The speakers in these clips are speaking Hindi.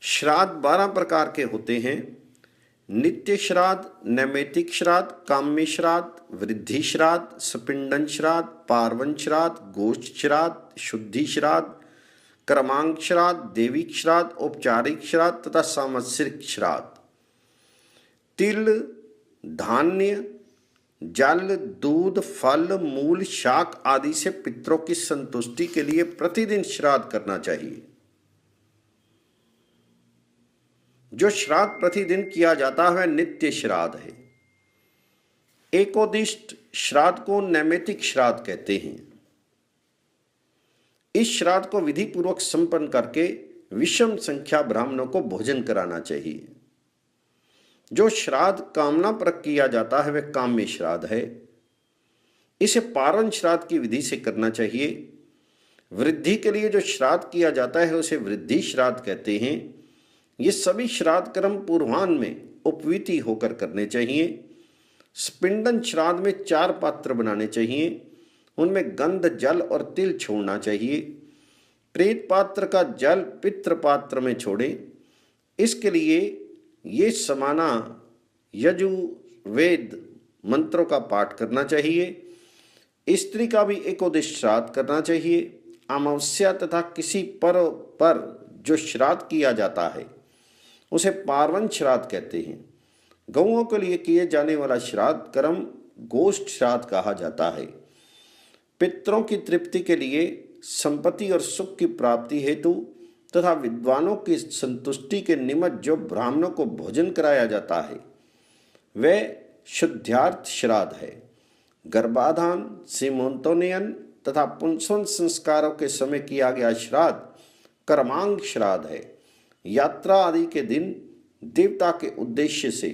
श्राद्ध 12 प्रकार के होते हैं। नित्य श्राद्ध, नैमित्तिक श्राद्ध, काम्य श्राद्ध, वृद्धि श्राद्ध, सपिंडन श्राद्ध, पार्वन श्राद्ध, गोष्ठ श्राद्ध, शुद्धि श्राद्ध, क्रमांक श्राद्ध, देविक श्राद्ध, औपचारिक श्राद्ध तथा सांवत्सरिक श्राद्ध। तिल, धान्य, जल, दूध, फल, मूल, शाक आदि से पितरों की संतुष्टि के लिए प्रतिदिन श्राद्ध करना चाहिए। जो श्राद्ध प्रतिदिन किया जाता है वह नित्य श्राद्ध है। एकोदिष्ट श्राद्ध को नैमित्तिक श्राद्ध कहते हैं। इस श्राद्ध को विधि पूर्वक संपन्न करके विषम संख्या ब्राह्मणों को भोजन कराना चाहिए। जो श्राद्ध कामना पर किया जाता है वह काम्य श्राद्ध है। इसे पारण श्राद्ध की विधि से करना चाहिए। वृद्धि के लिए जो श्राद्ध किया जाता है उसे वृद्धि श्राद्ध कहते हैं। ये सभी श्राद्ध कर्म पूर्वाह्न में उपवीति होकर करने चाहिए। स्पिंडन श्राद्ध में 4 पात्र बनाने चाहिए। उनमें गंध, जल और तिल छोड़ना चाहिए। प्रेत पात्र का जल पितृ पात्र में छोड़ें। इसके लिए ये समाना यजुर्वेद मंत्रों का पाठ करना चाहिए। स्त्री का भी एकोदिश श्राद्ध करना चाहिए। अमावस्या तथा किसी पर्व पर जो श्राद्ध किया जाता है उसे पार्वन श्राद्ध कहते हैं। गौओं के लिए किए जाने वाला श्राद्ध कर्म गोष्ठ श्राद्ध कहा जाता है। पितरों की तृप्ति के लिए, संपत्ति और सुख की प्राप्ति हेतु तथा विद्वानों की संतुष्टि के निमित्त जो ब्राह्मणों को भोजन कराया जाता है वह शुद्धार्थ श्राद्ध है। गर्भाधान, सीमंतोन्नयन तथा पुंसवन संस्कारों के समय किया गया श्राद्ध कर्मांग श्राद्ध है। यात्रा आदि के दिन देवता के उद्देश्य से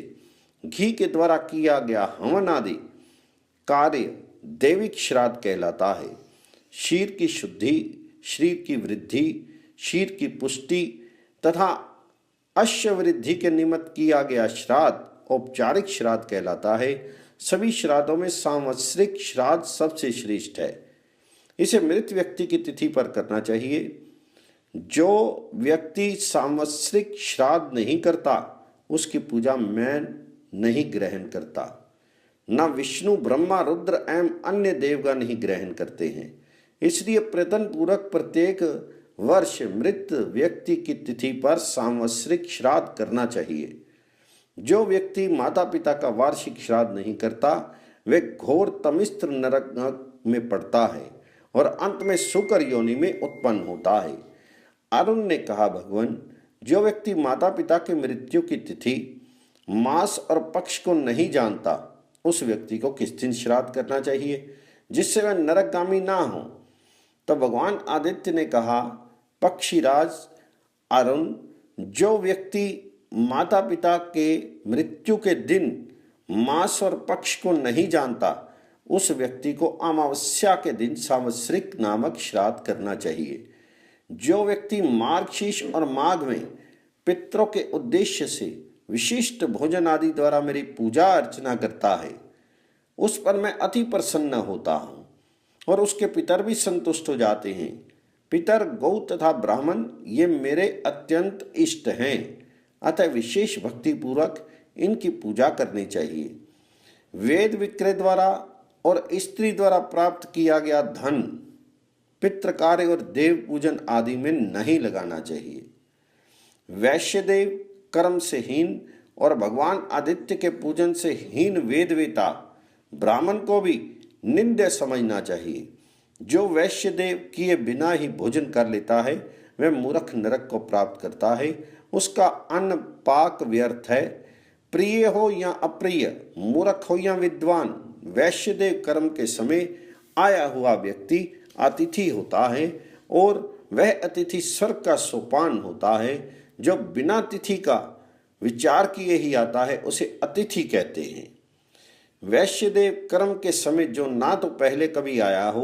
घी के द्वारा किया गया हवन आदि कार्य दैविक श्राद्ध कहलाता है। शीर की शुद्धि, शरीर की वृद्धि, शीर की पुष्टि तथा अश्व वृद्धि के निमित्त किया गया श्राद्ध औपचारिक श्राद्ध कहलाता है। सभी श्राद्धों में सांवत्सरिक श्राद्ध सबसे श्रेष्ठ है। इसे मृत व्यक्ति की तिथि पर करना चाहिए। जो व्यक्ति सांवत्सरिक श्राद्ध नहीं करता उसकी पूजा मैं नहीं ग्रहण करता। न विष्णु, ब्रह्मा, रुद्र एवं अन्य देवगण नहीं ग्रहण करते हैं। इसलिए प्रयत्न पूर्वक प्रत्येक वर्ष मृत व्यक्ति की तिथि पर सांवत्सरिक श्राद्ध करना चाहिए। जो व्यक्ति माता पिता का वार्षिक श्राद्ध नहीं करता वह घोर तमिस्त्र नरक में पड़ता है और अंत में शुकर योनि में उत्पन्न होता है। अरुण ने कहा, भगवान, जो व्यक्ति माता पिता की मृत्यु की तिथि, मास और पक्ष को नहीं जानता उस व्यक्ति को किस दिन श्राद्ध करना चाहिए जिससे वह नरकगामी ना हो। तो भगवान आदित्य ने कहा, पक्षीराज अरुण, जो व्यक्ति माता पिता के मृत्यु के दिन मास और पक्ष को नहीं जानता उस व्यक्ति को अमावस्या के दिन सांवत्सरिक नामक श्राद्ध करना चाहिए। जो व्यक्ति मार्गशीर्ष और माघ में पितरों के उद्देश्य से विशिष्ट भोजन आदि द्वारा मेरी पूजा अर्चना करता है उस पर मैं अति प्रसन्न होता हूँ और उसके पितर भी संतुष्ट हो जाते हैं। पितर, गौ तथा ब्राह्मण ये मेरे अत्यंत इष्ट हैं, अतः विशेष भक्ति पूर्वक इनकी पूजा करनी चाहिए। वेद विक्रय द्वारा और स्त्री द्वारा प्राप्त किया गया धन पितृ कार्य और देव पूजन आदि में नहीं लगाना चाहिए। वैश्य देव, कर्म से हीन और भगवान आदित्य के पूजन से हीन वेदवेता ब्राह्मण को भी निंद्य समझना चाहिए। जो वैश्य देव किए बिना ही भोजन कर लेता है वह मूर्ख नरक को प्राप्त करता है। उसका अन्न पाक व्यर्थ है। प्रिय हो या अप्रिय, मूर्ख हो या विद्वान, वैश्य देव कर्म के समय आया हुआ व्यक्ति अतिथि होता है और वह अतिथि स्वर्ग का सोपान होता है। जो बिना तिथि का विचार किए ही आता है उसे अतिथि कहते हैं। वैश्यदेव कर्म के समय जो ना तो पहले कभी आया हो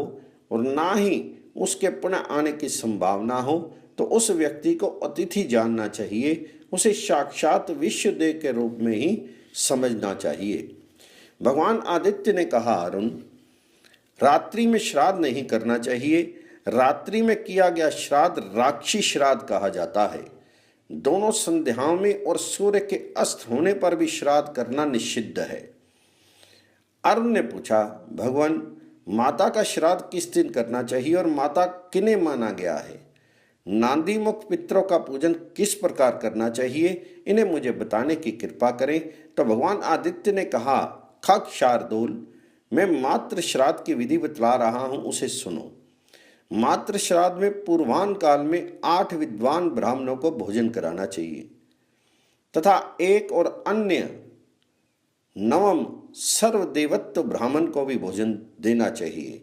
और ना ही उसके पुनः आने की संभावना हो तो उस व्यक्ति को अतिथि जानना चाहिए। उसे साक्षात विश्वदेव के रूप में ही समझना चाहिए। भगवान आदित्य ने कहा, अरुण, रात्रि में श्राद्ध नहीं करना चाहिए। रात्रि में किया गया श्राद्ध राक्षी श्राद्ध कहा जाता है। दोनों संध्याओं में और सूर्य के अस्त होने पर भी श्राद्ध करना निषिद्ध है। अरुण ने पूछा, भगवान, माता का श्राद्ध किस दिन करना चाहिए और माता किन्हें माना गया है? नांदी मुख पितरों का पूजन किस प्रकार करना चाहिए, इन्हें मुझे बताने की कृपा करें। तो भगवान आदित्य ने कहा, खग शार्दूल, मैं मातृ श्राद्ध की विधि बतला रहा हूं, उसे सुनो। मातृ श्राद्ध में पूर्वान काल में 8 विद्वान ब्राह्मणों को भोजन कराना चाहिए तथा एक और अन्य नवम सर्वदेवत्व ब्राह्मण को भी भोजन देना चाहिए।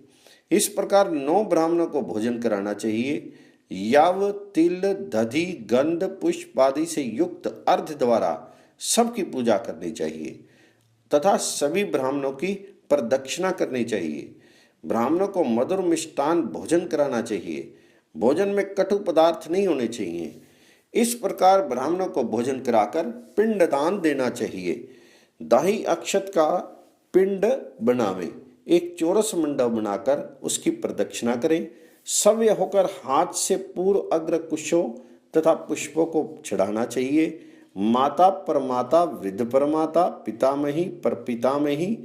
इस प्रकार 9 ब्राह्मणों को भोजन कराना चाहिए। याव, तिल, दधि, गंध, पुष्प आदि से युक्त अर्घ द्वारा सबकी पूजा करनी चाहिए तथा सभी ब्राह्मणों की प्रदक्षिणा करनी चाहिए। ब्राह्मणों को मधुर मिष्टान भोजन कराना चाहिए। भोजन में कटु पदार्थ नहीं होने चाहिए। इस प्रकार ब्राह्मणों को भोजन कराकर पिंडदान देना चाहिए। दाही अक्षत का पिंड बनावें, एक चौरस मंडप बनाकर उसकी प्रदक्षिणा करें। सव्य होकर हाथ से पूर्व अग्र कुशों तथा पुष्पों को चढ़ाना चाहिए। माता परमाता, वृद्ध परमाता, पितामही परपितामही,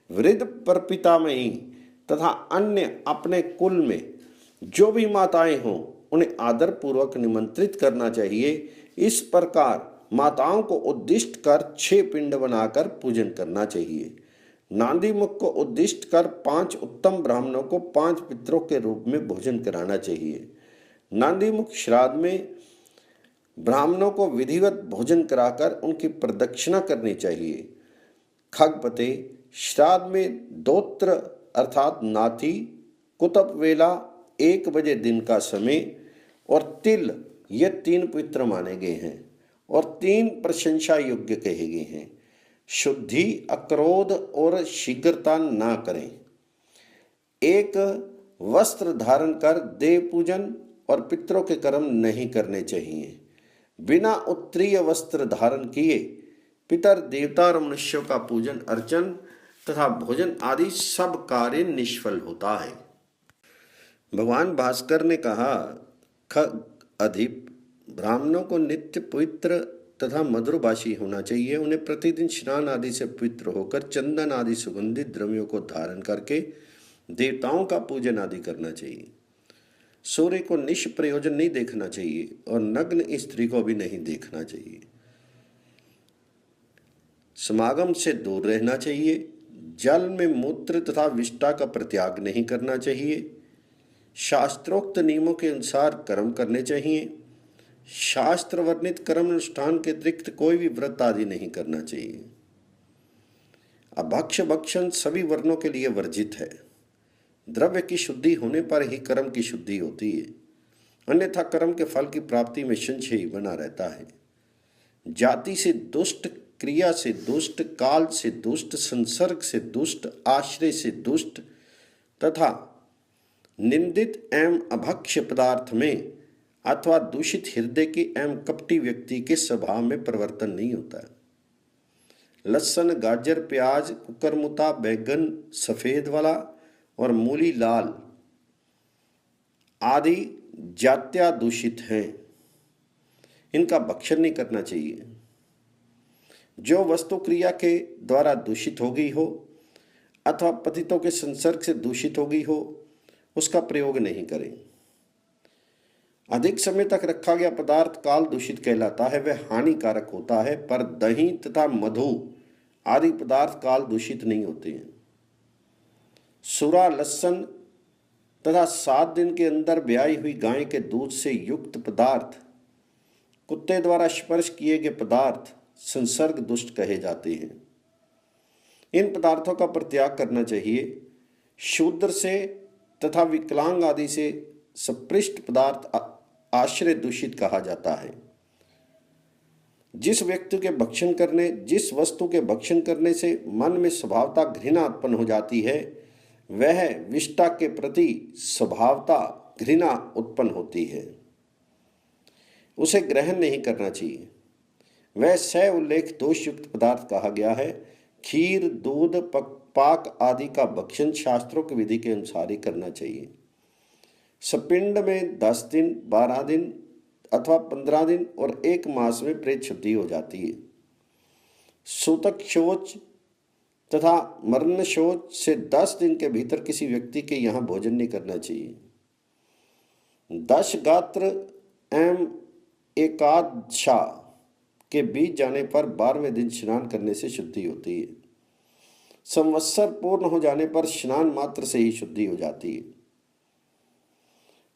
वृद्ध परपितामही तथा अन्य अपने कुल में जो भी माताएं हों उन्हें आदर पूर्वक निमंत्रित करना चाहिए। इस प्रकार माताओं को उद्दिष्ट कर 6 पिंड बनाकर पूजन करना चाहिए। नांदी मुख को उद्दिष्ट कर 5 उत्तम ब्राह्मणों को 5 पितरों के रूप में भोजन कराना चाहिए। नांदी मुख श्राद्ध में ब्राह्मणों को विधिवत भोजन कराकर उनकी प्रदक्षिणा करनी चाहिए। खगपते श्राद्ध में दोत्र अर्थात नाथी, कुतप वेला 1 बजे दिन का समय और तिल, ये 3 पवित्र माने गए हैं और 3 प्रशंसा योग्य कहे गए हैं। शुद्धि, अक्रोध और शीघ्रता ना करें। एक वस्त्र धारण कर देव पूजन और पितरों के कर्म नहीं करने चाहिए। बिना उत्तरीय वस्त्र धारण किए पितर, देवता और मनुष्यों का पूजन अर्चन तथा भोजन आदि सब कार्य निष्फल होता है। भगवान भास्कर ने कहा, खग अधिप, ब्राह्मणों को नित्य पवित्र तथा मधुरभाषी होना चाहिए। उन्हें प्रतिदिन स्नान आदि से पवित्र होकर चंदन आदि सुगंधित द्रव्यों को धारण करके देवताओं का पूजन आदि करना चाहिए। सूर्य को निष्प्रयोजन नहीं देखना चाहिए और नग्न स्त्री को भी नहीं देखना चाहिए। समागम से दूर रहना चाहिए। जल में मूत्र तथा विष्ठा का परित्याग नहीं करना चाहिए। शास्त्रोक्त नियमों के अनुसार कर्म करने चाहिए। शास्त्र वर्णित कर्म अनुष्ठान के अतिरिक्त कोई भी व्रत आदि नहीं करना चाहिए। अभक्ष भक्षण सभी वर्णों के लिए वर्जित है। द्रव्य की शुद्धि होने पर ही कर्म की शुद्धि होती है, अन्यथा कर्म के फल की प्राप्ति में संशय ही बना रहता है। जाति से दुष्ट, क्रिया से दुष्ट, काल से दुष्ट, संसर्ग से दुष्ट, आश्रय से दुष्ट तथा निंदित एवं अभक्ष्य पदार्थ में अथवा दूषित हृदय के एवं कपटी व्यक्ति के स्वभाव में परिवर्तन नहीं होता। लहसुन, गाजर, प्याज, कुकरमुता, बैगन सफेद वाला और मूली लाल आदि जात्या दूषित हैं, इनका भक्षण नहीं करना चाहिए। जो वस्तु क्रिया के द्वारा दूषित हो गई हो अथवा पतितों के संसर्ग से दूषित हो गई हो, उसका प्रयोग नहीं करें। अधिक समय तक रखा गया पदार्थ काल दूषित कहलाता है, वह हानिकारक होता है, पर दही तथा मधु आदि पदार्थ काल दूषित नहीं होते हैं। सुरा, लहसुन तथा 7 दिन के अंदर ब्याई हुई गाय के दूध से युक्त पदार्थ, कुत्ते द्वारा स्पर्श किए गए पदार्थ संसर्ग दुष्ट कहे जाते हैं। इन पदार्थों का परित्याग करना चाहिए। शूद्र से तथा विकलांग आदि से सपृष्ट पदार्थ आश्रय दूषित कहा जाता है। जिस वस्तु के भक्षण करने से मन में स्वभावता घृणा उत्पन्न हो जाती है, वह विष्टा के प्रति स्वभावता घृणा उत्पन्न होती है, उसे ग्रहण नहीं करना चाहिए। वह सह उल्लेख दोषयुक्त पदार्थ कहा गया है। खीर, दूध, पाक आदि का भक्षण शास्त्रों की विधि के अनुसार ही करना चाहिए। सपिंड में 10 दिन, 12 दिन अथवा 15 दिन और 1 मास में प्रेत शुद्धि हो जाती है। सूतक शौच तथा मरण शौच से 10 दिन के भीतर किसी व्यक्ति के यहाँ भोजन नहीं करना चाहिए। 10 गात्र एवं एकादशा के बीत जाने पर 12वें दिन स्नान करने से शुद्धि होती है। संवत्सर पूर्ण हो जाने पर स्नान मात्र से ही शुद्धि हो जाती है।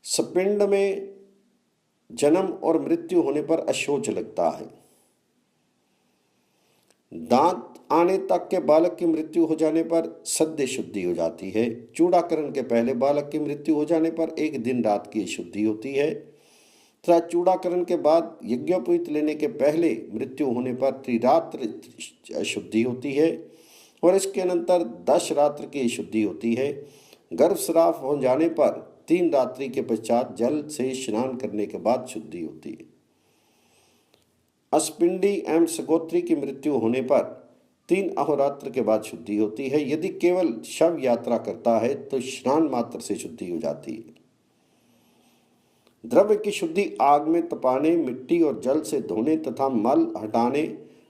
सपिंड में जन्म और मृत्यु होने पर अशौच लगता है। दांत आने तक के बालक की मृत्यु हो जाने पर सद्य शुद्धि हो जाती है। चूड़ाकरण के पहले बालक की मृत्यु हो जाने पर 1 दिन रात की शुद्धि होती है तथा चूड़ाकरण के बाद यज्ञोपवीत लेने के पहले मृत्यु होने पर त्रिरात्र शुद्धि होती है और इसके अनंतर 10 रात्र की शुद्धि होती है। गर्भस्राव हो जाने पर 3 रात्रि के पश्चात जल से स्नान करने के बाद शुद्धि होती है। अस्पिंडी एवं सगोत्री की मृत्यु होने पर 3 अहोरात्र के बाद शुद्धि होती है। यदि केवल शव यात्रा करता है तो स्नान मात्र से शुद्धि हो जाती है। द्रव्य की शुद्धि आग में तपाने, मिट्टी और जल से धोने तथा मल हटाने,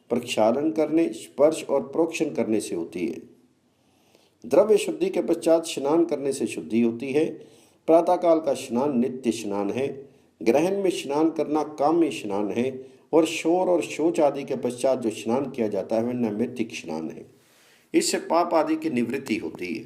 प्रक्षालन करने, स्पर्श और प्रोक्षण करने से होती है। द्रव्य शुद्धि के पश्चात स्नान करने से शुद्धि होती है। प्रातःकाल का स्नान नित्य स्नान है। ग्रहण में स्नान करना काम्य स्नान है और शौर और शौच आदि के पश्चात जो स्नान किया जाता है वह नैमित्तिक स्नान है। इससे पाप आदि की निवृत्ति होती है।